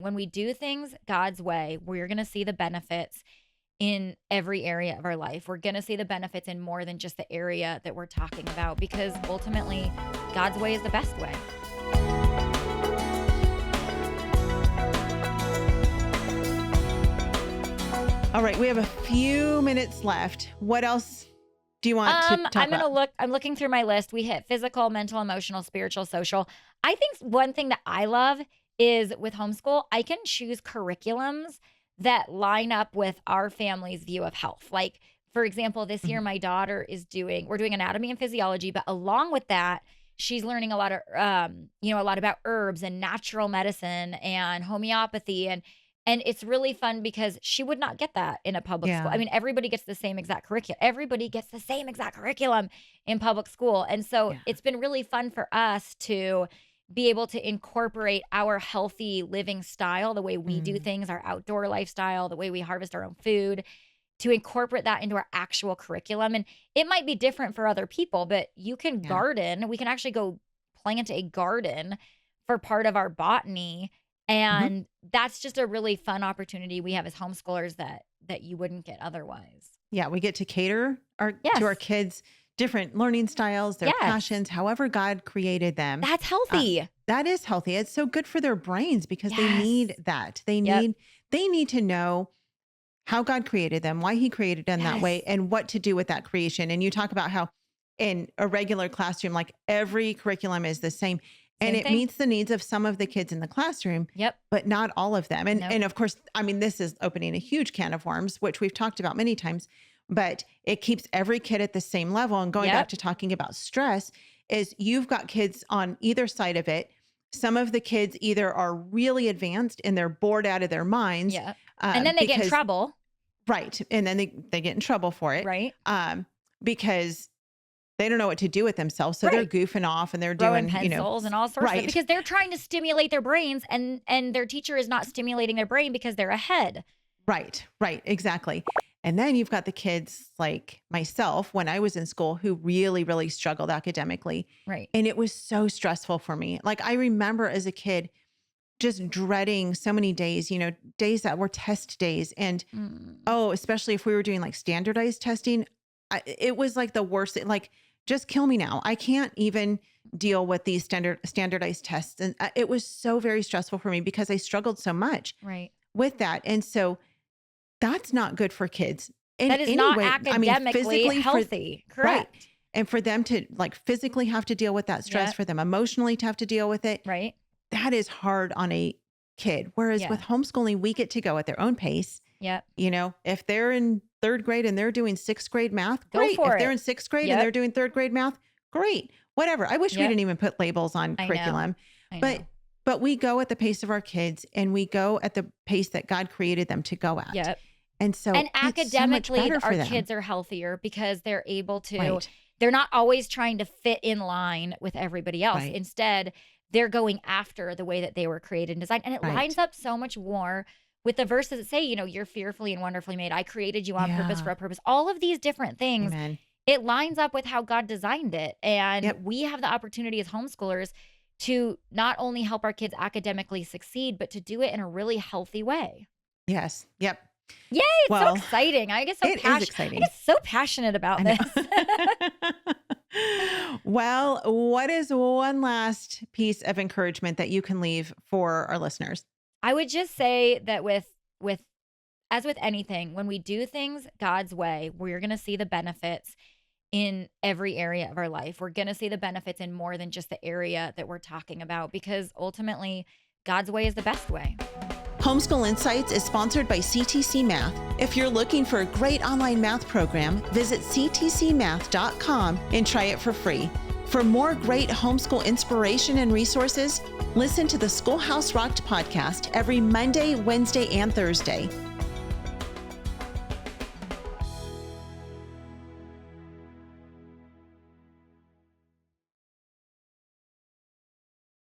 When we do things God's way, we're going to see the benefits in every area of our life. We're going to see the benefits in more than just the area that we're talking about, because ultimately God's way is the best way. All right, we have a few minutes left. What else do you want to talk about? I'm looking through my list. We hit physical, mental, emotional, spiritual, social. I think one thing that I love is with homeschool, I can choose curriculums that line up with our family's view of health. Like, for example, this year, my daughter we're doing anatomy and physiology, but along with that, she's learning a lot about herbs and natural medicine and homeopathy. And it's really fun because she would not get that in a public school. I mean, everybody gets the same exact curriculum. Everybody gets the same exact curriculum in public school. And so it's been really fun for us to be able to incorporate our healthy living style, the way we do things, our outdoor lifestyle, the way we harvest our own food, to incorporate that into our actual curriculum. And it might be different for other people, but you can garden. We can actually go plant a garden for part of our botany. And that's just a really fun opportunity we have as homeschoolers that you wouldn't get otherwise. Yeah, we get to cater to our kids different learning styles, their passions, however God created them. That's healthy. That is healthy. It's so good for their brains because they need that. They need to know how God created them, why he created them that way, and what to do with that creation. And you talk about how in a regular classroom, like every curriculum is the same. And it meets the needs of some of the kids in the classroom, but not all of them. And of course, I mean, this is opening a huge can of worms, which we've talked about many times, but it keeps every kid at the same level. And going back to talking about stress, is you've got kids on either side of it. Some of the kids either are really advanced and they're bored out of their minds. And then they get in trouble. Right. And then they get in trouble for it. Right. Because they don't know what to do with themselves. So they're goofing off and they're doing pencils and all sorts of, because they're trying to stimulate their brains and their teacher is not stimulating their brain because they're ahead. Right. Exactly. And then you've got the kids like myself when I was in school who really, really struggled academically. Right. And it was so stressful for me. Like I remember as a kid just dreading so many days, days that were test days. And especially if we were doing like standardized testing, it was like the worst. Like, just kill me now. I can't even deal with these standardized tests. And it was so very stressful for me because I struggled so much with that. And so that's not good for kids. That is not academically healthy. Correct. Right. And for them to like physically have to deal with that stress, for them emotionally to have to deal with it. Right. That is hard on a kid. Whereas with homeschooling, we get to go at their own pace. Yep. If they're in 3rd grade and they're doing 6th grade math, great. If they're in 6th grade and they're doing 3rd grade math, great. Whatever. I wish we didn't even put labels on curriculum. But we go at the pace of our kids and we go at the pace that God created them to go at. Yep. And so academically, our kids are healthier because they're able to, they're not always trying to fit in line with everybody else. Right. Instead, they're going after the way that they were created and designed. And it lines up so much more with the verses that say, you're fearfully and wonderfully made. I created you on purpose for a purpose. All of these different things, it lines up with how God designed it. And we have the opportunity as homeschoolers to not only help our kids academically succeed, but to do it in a really healthy way. Yes. Yep. Yay, it's so exciting. I get so passionate about this. Well, what is one last piece of encouragement that you can leave for our listeners? I would just say that as with anything, when we do things God's way, we're going to see the benefits in every area of our life. We're going to see the benefits in more than just the area that we're talking about, because ultimately God's way is the best way. Homeschool Insights is sponsored by CTC Math. If you're looking for a great online math program, visit ctcmath.com and try it for free. For more great homeschool inspiration and resources, listen to the Schoolhouse Rocked Podcast every Monday, Wednesday, and Thursday.